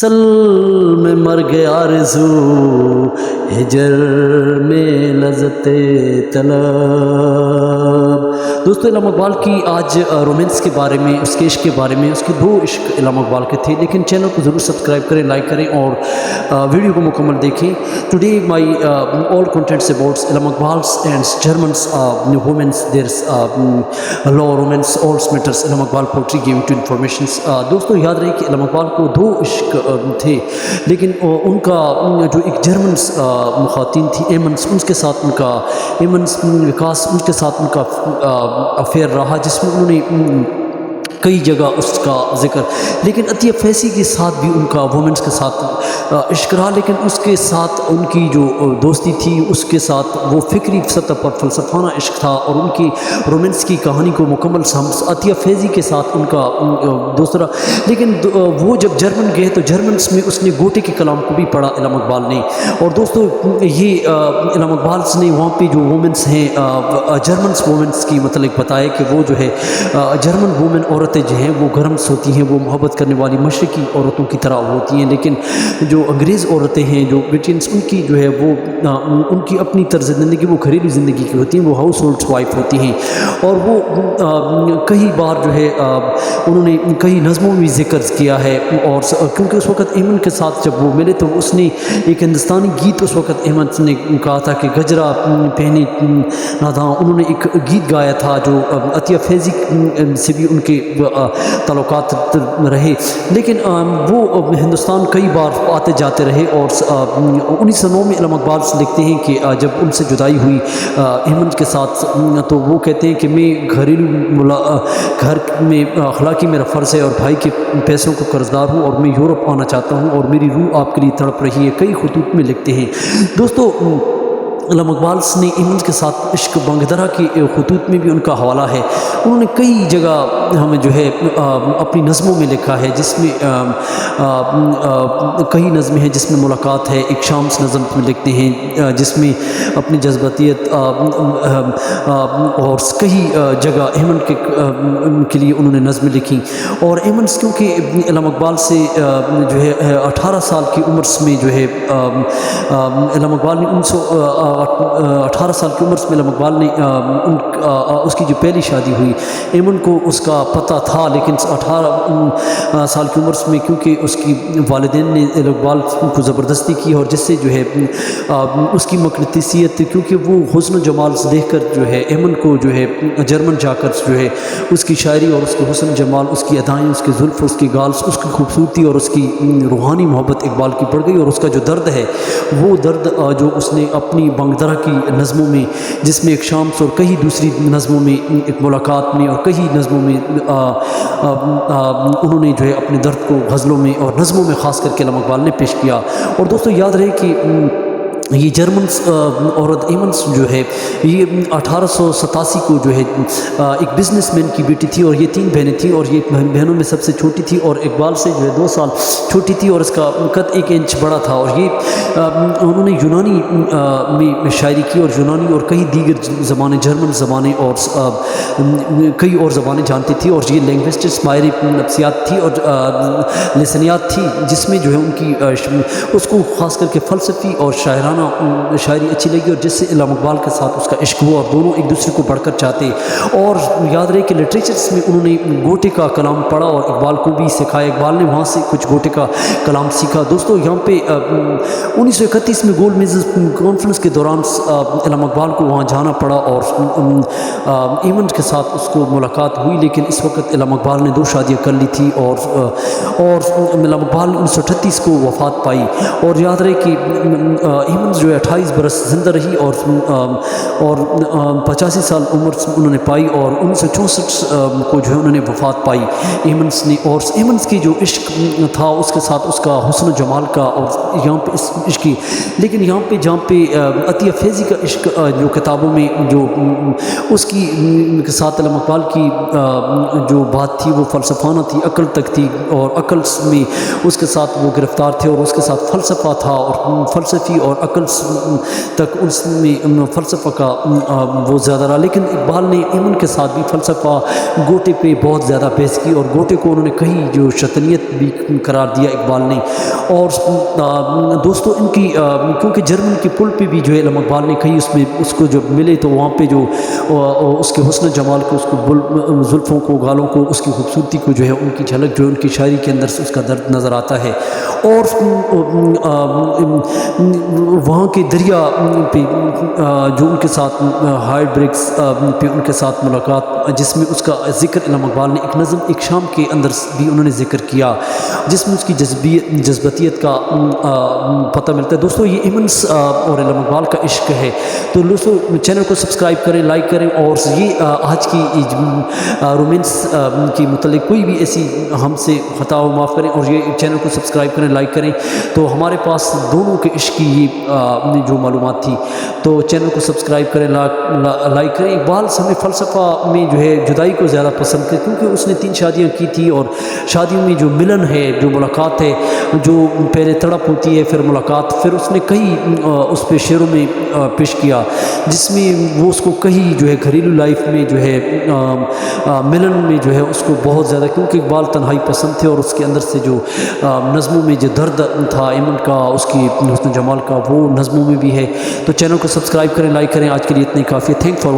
سل میں مر گیا آرزو ہجر میں لذت طلب۔ دوستو علامہ اقبال کی آج رومانس کے بارے میں، اس کے عشق کے بارے میں، اس کے دو عشق علامہ اقبال کے تھے، لیکن چینل کو ضرور سبسکرائب کریں، لائک کریں اور ویڈیو کو مکمل دیکھیں۔ Today my all contents about Allama اقبال's and German's women's there's law romance all matters Allama Iqbal poetry gave to informations۔ دوستو یاد رہے کہ علامہ اقبال کو دو عشق تھے، لیکن ان کا جو ایک جرمنس مخاتین تھی ایمنس، ان کے ساتھ ان کا ایمنس وکاس، ان کے ساتھ ان کا افیئر رہا، جس میں انہوں نے کئی جگہ اس کا ذکر، لیکن عطیہ فیضی کے ساتھ بھی ان کا وومنس کے ساتھ عشق رہا، لیکن اس کے ساتھ ان کی جو دوستی تھی، اس کے ساتھ وہ فکری سطح پر فلسفانہ عشق تھا، اور ان کی رومانس کی کہانی کو مکمل عطیہ فیضی کے ساتھ ان کا دوسرا۔ لیکن وہ جب جرمن گئے تو جرمنس میں اس نے گوٹے کے کلام کو بھی پڑھا علامہ اقبال نے، اور دوستو یہ علامہ اقبال نے وہاں پہ جو وومنس ہیں جرمنس وومنس کی متعلق بتایا کہ وہ جو ہے جرمن وومن عورتیں جو ہیں وہ گرمس ہوتی ہیں، وہ محبت کرنے والی مشرقی عورتوں کی طرح ہوتی ہیں، لیکن جو انگریز عورتیں ہیں جو برٹنس، ان کی جو ہے وہ ان کی اپنی طرز زندگی وہ گھریلو زندگی کی ہوتی ہیں، وہ ہاؤس ہولڈ وائف ہوتی ہیں، اور وہ کئی بار جو ہے انہوں نے کئی نظموں میں ذکر کیا ہے، اور کیونکہ اس وقت ایمن کے ساتھ جب وہ ملے تو اس نے ایک ہندوستانی گیت اس وقت ایمن نے کہا تھا کہ گجرا پہنے ناداں، انہوں نے ایک گیت گایا تھا جو عطیہ فیضی سے بھی ان کے تعلقات رہے، لیکن وہ ہندوستان کئی بار آتے جاتے رہے، اور 1909 میں علامہ اقبال سے لکھتے ہیں کہ جب ان سے جدائی ہوئی احمد کے ساتھ، تو وہ کہتے ہیں کہ میں گھریلو گھر میں اخلاقی میرا فرض ہے، اور بھائی کے پیسوں کو قرضدار ہوں، اور میں یورپ آنا چاہتا ہوں، اور میری روح آپ کے لیے تڑپ رہی ہے، کئی خطوط میں لکھتے ہیں۔ دوستو علامہ اقبال نے ایمنز کے ساتھ عشق بانگدرا کی خطوط میں بھی ان کا حوالہ ہے، انہوں نے کئی جگہ ہمیں جو ہے اپنی نظموں میں لکھا ہے، جس میں کئی نظمیں ہیں جس میں ملاقات ہے، ایک شامس نظم میں لکھتے ہیں جس میں اپنی جذباتیت اور کئی جگہ ایمن کے لیے انہوں نے نظمیں لکھی، اور ایمنز کیونکہ علامہ اقبال سے جو ہے 18 سال کی عمر میں جو ہے علامہ اقبال نے 18 سال کی عمر میں علامہ اقبال نے اس کی جو پہلی شادی ہوئی، ایمن کو اس کا پتہ تھا، لیکن 18 سال کی عمر میں کیونکہ اس کی والدین نے اقبال کو زبردستی کی، اور جس سے جو ہے اس کی مقناطیسیت، کیونکہ وہ حسن و جمال سے دیکھ کر جو ہے ایمن کو جو ہے جرمن جا کر جو ہے اس کی شاعری اور اس کے حسن و جمال، اس کی ادائیں، اس کے زلف، اس کی گالس، اس کی خوبصورتی اور اس کی روحانی محبت اقبال کی پڑ گئی، اور اس کا جو درد ہے وہ درد جو اس نے اپنی بانگدرا کی نظموں میں، جس میں ایک شامس اور کئی دوسری نظموں میں، ایک ملاقات میں اور کئی نظموں میں انہوں نے جو ہے اپنے درد کو غزلوں میں اور نظموں میں خاص کر کے علامہ اقبال نے پیش کیا۔ اور دوستو یاد رہے کہ یہ جرمنس عورت ایمنس جو ہے یہ 1887 کو جو ہے ایک بزنس مین کی بیٹی تھی، اور یہ 3 بہنیں تھیں، اور یہ بہنوں میں سب سے چھوٹی تھی، اور اقبال سے جو ہے 2 سال چھوٹی تھی، اور اس کا قد 1 انچ بڑا تھا، اور یہ انہوں نے یونانی میں شاعری کی، اور یونانی اور کئی دیگر زبانیں، جرمن زبانیں اور کئی اور زبانیں جانتی تھی، اور یہ لینگوسٹکس ماہر نفسیات تھی اور لسانیات تھی، جس میں جو ہے ان کی اس کو خاص کر کے فلسفی اور شاعرانہ شاعری اچھی لگی، اور جس سے علامہ اقبال کے ساتھ اس کا عشق ہوا، اور دونوں ایک دوسرے کو بڑھ کر چاہتے، اور یاد رہے کہ لٹریچرس میں انہوں نے گوٹے کا کلام پڑھا اور اقبال کو بھی سکھایا، اقبال نے وہاں سے کچھ گوٹے کا کلام سیکھا۔ دوستو یہاں پہ 1931 میں گولڈ میزز کانفرنس کے دوران علامہ اقبال کو وہاں جانا پڑا، اور ایمن کے ساتھ اس کو ملاقات ہوئی، لیکن اس وقت علامہ اقبال نے 2 شادیاں کر لی تھی، اور علامہ اقبال نے 1938 کو وفات پائی، اور یاد رہے کہ ایمن جو ہے 28 برس زندہ رہی، اور 85 سال عمر انہوں نے پائی، اور 1964 کو جو ہے انہوں نے وفات پائی ایمنس نے، اور ایمنس کی جو عشق تھا اس کے ساتھ اس کا حسن و جمال کا، اور یہاں پہ اس عشق کی، لیکن یہاں پہ جہاں پہ عطیہ فیضی کا عشق جو کتابوں میں جو اس کی ساتھ علامہ اقبال کی جو بات تھی وہ فلسفانہ تھی، عقل تک تھی، اور عقل میں اس کے ساتھ وہ گرفتار تھے، اور اس کے ساتھ فلسفہ تھا، اور فلسفی اور عقل نقل تک اس میں فلسفہ کا وہ زیادہ رہا، لیکن اقبال نے ایمن کے ساتھ بھی فلسفہ گوٹے پہ بہت زیادہ بحث کی، اور گوٹے کو انہوں نے کہیں جو شیطنیت بھی قرار دیا اقبال نے۔ اور دوستو ان کی کیونکہ جرمن کے پل پہ بھی جو ہے علامہ اقبال نے کہیں اس میں اس کو جب ملے تو وہاں پہ جو اس کے حسن جمال کو، اس کو زلفوں کو، گالوں کو، اس کی خوبصورتی کو جو ہے ان کی جھلک جو ہے ان کی شاعری کے اندر سے اس کا درد نظر آتا ہے۔ اور وہاں کے دریا پہ جو ان کے ساتھ ہائٹ بریکس پہ ان کے ساتھ ملاقات، جس میں اس کا ذکر علامہ اقبال نے ایک نظم ایک شام کے اندر بھی انہوں نے ذکر کیا، جس میں اس کی جذباتیت کا پتہ ملتا ہے۔ دوستو یہ ایمنس اور علامہ اقبال کا عشق ہے، تو دوستو چینل کو سبسکرائب کریں، لائک کریں، اور یہ آج کی رومانس کی متعلق کوئی بھی ایسی ہم سے خطا ہو معاف کریں، اور یہ چینل کو سبسکرائب کریں، لائک کریں۔ تو ہمارے پاس دونوں کے عشق کی یہ جو معلومات تھی، تو چینل کو سبسکرائب کریں، لائک کریں۔ اقبال ہمیں فلسفہ میں جو ہے جدائی کو زیادہ پسند کرے، کیونکہ اس نے 3 شادیاں کی تھی، اور شادیوں میں جو ملن ہے، جو ملاقات ہے، جو پہلے تڑپ ہوتی ہے پھر ملاقات، پھر اس نے کئی اس پہ شعروں میں پیش کیا، جس میں وہ اس کو کہیں جو ہے گھریلو لائف میں جو ہے ملن میں جو ہے اس کو بہت زیادہ، کیونکہ اقبال تنہائی پسند تھے، اور اس کے اندر سے جو نظموں میں جو درد تھا ایمن کا، اس کی حسن جمال کا، وہ نظموں میں بھی ہے۔ تو چینل کو سبسکرائب کریں، لائک کریں۔ آج کے لیے اتنی کافی ہے۔ Thank for